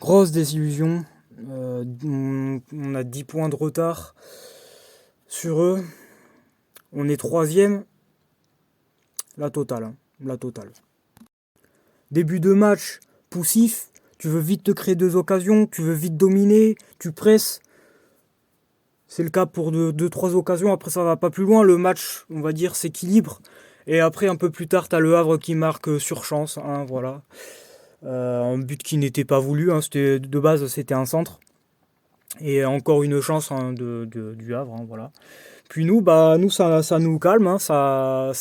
Grosse désillusion. On a 10 points de retard sur eux. On est troisième. La totale, hein. La totale. Début de match, poussif. Tu veux vite te créer 2 occasions. Tu veux vite dominer. Tu presses. C'est le cas pour 2-3 occasions. Après, ça va pas plus loin. Le match, on va dire, s'équilibre. Et après, un peu plus tard, tu as le Havre qui marque sur chance. Hein, voilà. Un but qui n'était pas voulu. Hein, de base, c'était un centre. Et encore une chance, hein, du Havre. Hein, voilà. Puis nous, ça nous calme. Hein, ça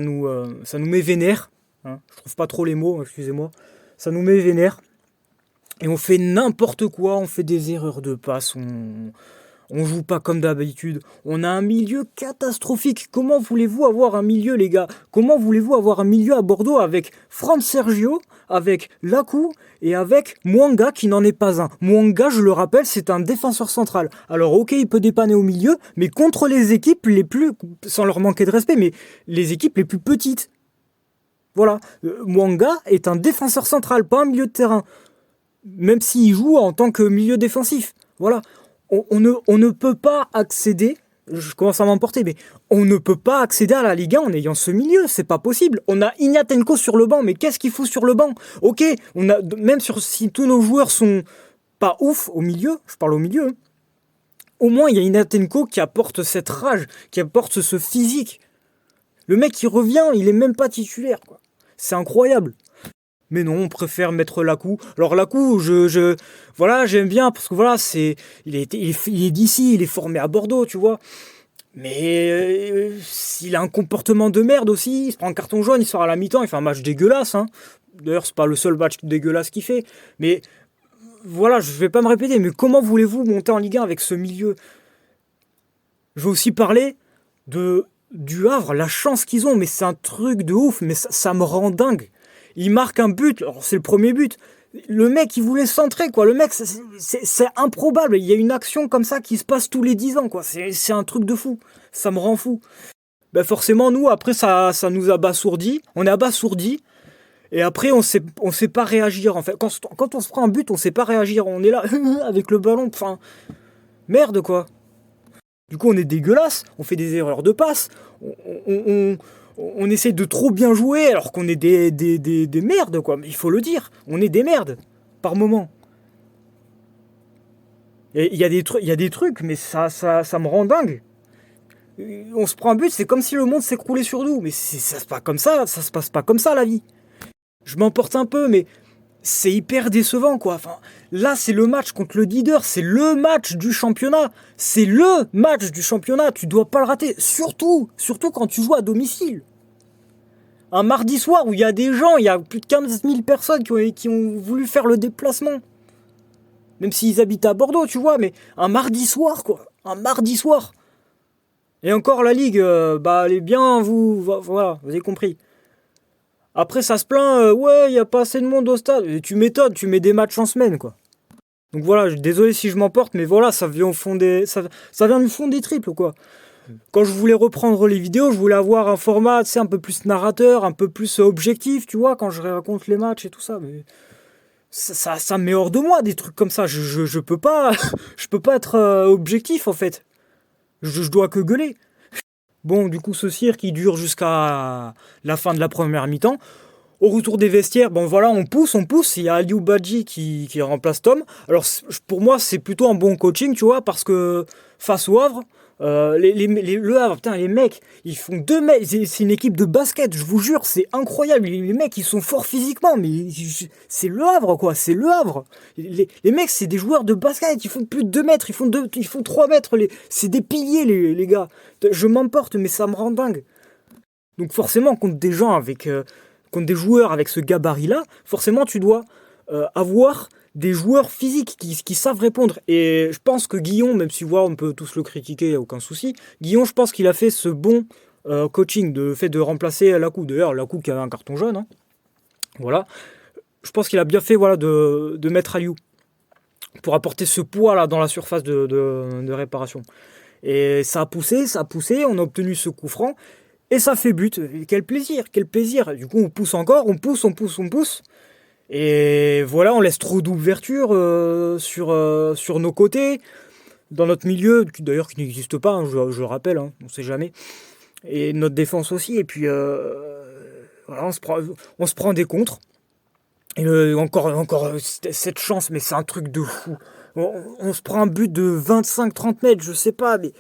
nous met vénère. Hein, je trouve pas trop les mots, excusez-moi. Ça nous met vénère. Et on fait n'importe quoi. On fait des erreurs de passe. On joue pas comme d'habitude. On a un milieu catastrophique. Comment voulez-vous avoir un milieu, les gars? Comment voulez-vous avoir un milieu à Bordeaux avec Franck Sergio, avec Lakou et avec Mwanga qui n'en est pas un? Mwanga, je le rappelle, c'est un défenseur central. Alors ok, il peut dépanner au milieu, mais contre les équipes les plus, sans leur manquer de respect, mais les équipes les plus petites. Voilà. Mwanga est un défenseur central, pas un milieu de terrain. Même s'il joue en tant que milieu défensif. Voilà. On ne peut pas accéder, je commence à m'emporter, mais on ne peut pas accéder à la Ligue 1 en ayant ce milieu, c'est pas possible. On a Ignatenko sur le banc, mais qu'est-ce qu'il fout sur le banc? Ok, même si tous nos joueurs sont pas ouf au milieu, je parle au milieu, hein, au moins il y a Ignatenko qui apporte cette rage, qui apporte ce physique. Le mec qui revient, il est même pas titulaire, quoi. C'est incroyable. Mais non, on préfère mettre Lakou. Alors Lakou, voilà, j'aime bien parce que voilà, il est d'ici, il est formé à Bordeaux, tu vois. Mais il a un comportement de merde aussi. Il se prend un carton jaune, il sort à la mi-temps, il fait un match dégueulasse. Hein. D'ailleurs, c'est pas le seul match dégueulasse qu'il fait. Mais voilà, je vais pas me répéter. Mais comment voulez-vous monter en Ligue 1 avec ce milieu? Je vais aussi parler du Havre, la chance qu'ils ont. Mais c'est un truc de ouf. Mais ça me rend dingue. Il marque un but, alors c'est le premier but. Le mec, il voulait centrer, quoi. Le mec, c'est improbable. Il y a une action comme ça qui se passe tous les 10 ans, quoi. C'est un truc de fou. Ça me rend fou. Ben forcément, nous, après, ça nous abasourdit. On est abasourdi. Et après, on sait pas réagir, en fait. Quand on se prend un but, on sait pas réagir. On est là, avec le ballon. Enfin, merde, quoi. Du coup, on est dégueulasse. On fait des erreurs de passe. On essaie de trop bien jouer alors qu'on est des merdes, quoi. Mais il faut le dire, on est des merdes, par moment. Et il y a des trucs, mais ça me rend dingue. On se prend un but, c'est comme si le monde s'écroulait sur nous. Mais ça se passe comme ça se passe pas comme ça, la vie. Je m'emporte un peu, mais c'est hyper décevant, quoi. Enfin, là, c'est le match contre le leader, c'est le match du championnat. C'est le match du championnat, tu dois pas le rater. Surtout quand tu joues à domicile. Un mardi soir où il y a des gens, il y a plus de 15 000 personnes qui ont voulu faire le déplacement. Même s'ils habitent à Bordeaux, tu vois, mais un mardi soir, quoi. Un mardi soir. Et encore, la Ligue, elle est bien, voilà, vous avez compris. Après, ça se plaint, ouais, il n'y a pas assez de monde au stade. Et tu m'étonnes, tu mets des matchs en semaine, quoi. Donc voilà, désolé si je m'emporte, mais voilà, ça vient ça vient du fond des triples, quoi. Quand je voulais reprendre les vidéos, je voulais avoir un format, tu sais, un peu plus narrateur, un peu plus objectif, tu vois, quand je raconte les matchs et tout ça. Mais ça me met hors de moi, des trucs comme ça. Je peux pas, je peux pas être objectif, en fait. Je dois que gueuler. Bon, du coup, ce cirque, il dure jusqu'à la fin de la première mi-temps. Au retour des vestiaires, bon voilà, on pousse. Il y a Aliou Badji qui remplace Tom. Alors, pour moi, c'est plutôt un bon coaching, tu vois, parce que face au Havre, le Havre, putain, les mecs, ils font 2 mètres. C'est une équipe de basket, je vous jure, c'est incroyable. Les mecs, ils sont forts physiquement, mais c'est le Havre, quoi. C'est le Havre. Les mecs, c'est des joueurs de basket. Ils font plus de 2 mètres, ils font 3 mètres. C'est des piliers, les gars. Je m'emporte, mais ça me rend dingue. Donc, forcément, contre des gens contre des joueurs avec ce gabarit-là, forcément, tu dois avoir des joueurs physiques qui savent répondre. Et je pense que Guillon, même si voilà, on peut tous le critiquer, il n'y a aucun souci, Guillon, je pense qu'il a fait ce bon coaching, de fait de remplacer Lakou. D'ailleurs, Lakou qui avait un carton jaune. Hein. Voilà. Je pense qu'il a bien fait voilà, de mettre Aliou pour apporter ce poids là dans la surface de réparation. Et ça a poussé, on a obtenu ce coup franc. Et ça fait but. Et quel plaisir. Du coup, on pousse encore, on pousse. Et voilà, on laisse trop d'ouverture sur nos côtés, dans notre milieu, d'ailleurs qui n'existe pas, hein, je le rappelle, hein, on sait jamais. Et notre défense aussi, et puis voilà, on se prend des contres. Et encore cette chance, mais c'est un truc de fou. On se prend un but de 25-30 mètres, je sais pas, mais...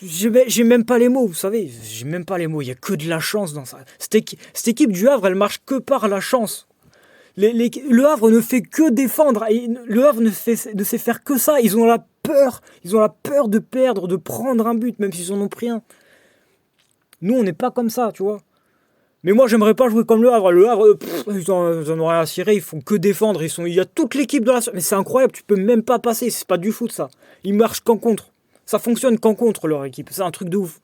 J'ai même pas les mots, vous savez, j'ai même pas les mots, il y a que de la chance dans ça. Cette équipe du Havre, elle marche que par la chance. Le Havre ne fait que défendre, le Havre ne sait faire que ça, ils ont la peur de perdre, de prendre un but, même s'ils en ont pris un. Nous, on n'est pas comme ça, tu vois. Mais moi, j'aimerais pas jouer comme le Havre. Le Havre, ils en ont rien à cirer, ils font que défendre. Il y a toute l'équipe de la... Mais c'est incroyable, tu peux même pas passer, c'est pas du foot ça. Ils marchent qu'en contre. Ça fonctionne qu'en contre leur équipe, c'est un truc de ouf.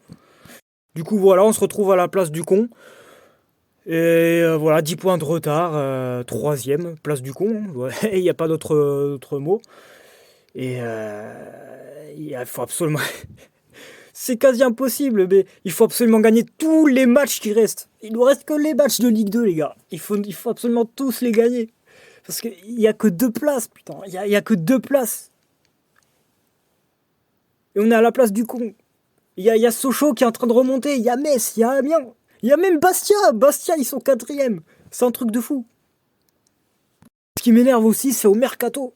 Du coup, voilà, on se retrouve à la place du con. Et voilà, 10 points de retard, troisième, place du con. Il n'y a pas d'autre mot. Et il faut absolument... C'est quasi impossible, mais il faut absolument gagner tous les matchs qui restent. Il nous reste que les matchs de Ligue 2, les gars. Il faut absolument tous les gagner. Parce qu'il n'y a que 2 places, putain. Il y a que 2 places. Et on est à la place du con. Il y a Sochaux qui est en train de remonter. Il y a Metz, il y a Amiens. Il y a même Bastia. Bastia, ils sont 4e. C'est un truc de fou. Ce qui m'énerve aussi, c'est au mercato.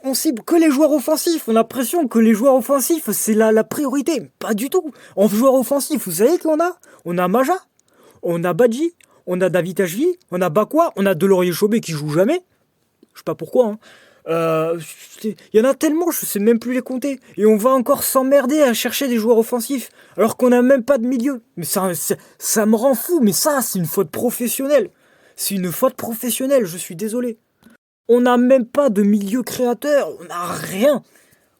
On cible que les joueurs offensifs. On a l'impression que les joueurs offensifs, c'est la priorité. Pas du tout. En joueur offensif, vous savez qu'on a? On a Maja, on a Badji, on a David Ashvi, on a Bakwa, on a Delorier-Chobé qui joue jamais. Je sais pas pourquoi. Hein. Il y en a tellement, je sais même plus les compter. Et on va encore s'emmerder à chercher des joueurs offensifs, alors qu'on n'a même pas de milieu. Mais ça me rend fou, mais ça, c'est une faute professionnelle. C'est une faute professionnelle, je suis désolé. On n'a même pas de milieu créateur, on n'a rien.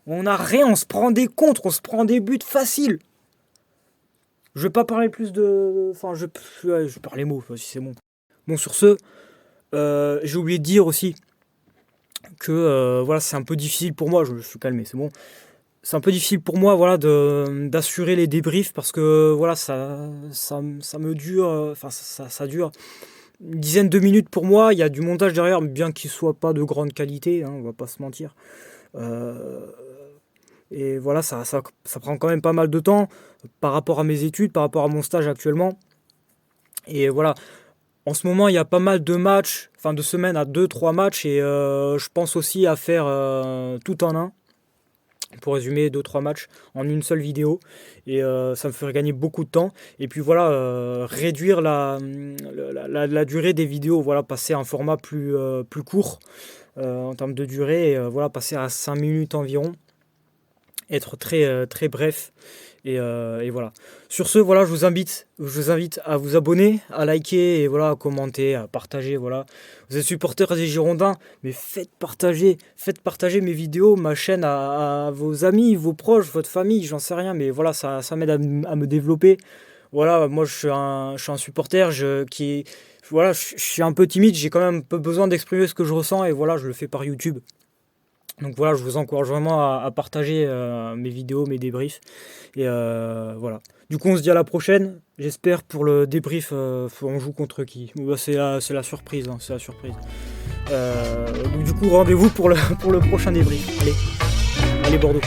On se prend des contres, on se prend des buts faciles. Je vais pas parler plus de... Enfin, je parle les mots, si c'est bon. Bon, sur ce, j'ai oublié de dire aussi que voilà, c'est un peu difficile pour moi, je me suis calmé, c'est bon. C'est un peu difficile pour moi, voilà, d'assurer les débriefs parce que voilà, ça me dure, enfin ça dure une dizaine de minutes pour moi. Il y a du montage derrière, bien qu'il soit pas de grande qualité, hein, on va pas se mentir. Et voilà, ça prend quand même pas mal de temps par rapport à mes études, par rapport à mon stage actuellement. Et voilà. En ce moment, il y a pas mal de matchs, enfin de semaines à 2-3 matchs, et je pense aussi à faire tout en un, pour résumer 2-3 matchs en une seule vidéo, et ça me ferait gagner beaucoup de temps. Et puis voilà, réduire la durée des vidéos, voilà, passer à un format plus court en termes de durée, et voilà, passer à 5 minutes environ, être très bref. Et voilà. Sur ce, voilà, je vous invite à vous abonner, à liker et voilà, à commenter, à partager. Voilà. Vous êtes supporters des Girondins, mais faites partager mes vidéos, ma chaîne à vos amis, vos proches, votre famille, j'en sais rien, mais voilà, ça m'aide à me développer. Voilà, moi je suis un supporter voilà, je suis un peu timide, j'ai quand même un peu besoin d'exprimer ce que je ressens et voilà, je le fais par YouTube. Donc voilà, je vous encourage vraiment à partager mes vidéos, mes débriefs. Et voilà. Du coup, on se dit à la prochaine. J'espère pour le débrief, on joue contre qui? C'est la surprise. Hein, c'est la surprise. Donc du coup, rendez-vous pour le prochain débrief. Allez Bordeaux.